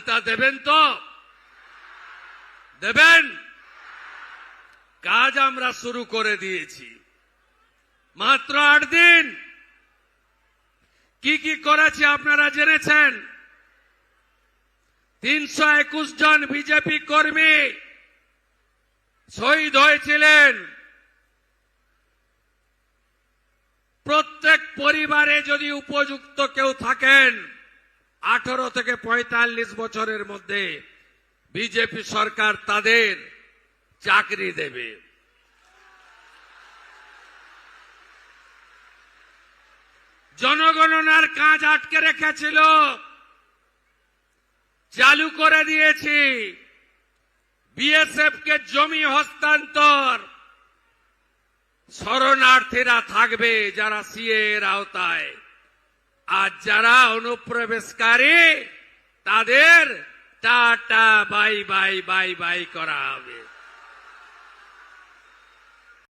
পাল্টা দেবেন তো? দেবেন? কাজ আমরা শুরু করে দিয়েছি। মাত্র 8 দিন কি কি করেছে আপনারা জেনেছেন। 321 জন বিজেপি কর্মী শহীদ হয়েছিলেন। প্রত্যেক পরিবারে যদি উপযুক্ত কেউ থাকেন 18 থেকে 45 বছরের মধ্যে বিজেপি সরকার তাদের চাকরি দেবে। জনগণনার কাজ আটকে রেখেছিল, চালু করে দিয়েছি। বিএসএফ কে জমি হস্তান্তর, শরণার্থীরা থাকবে যারা সিএ এর আওতায়, আর যারা অনুপ্রবেশকারী তাদের tata bye bye bye bye করা হবে।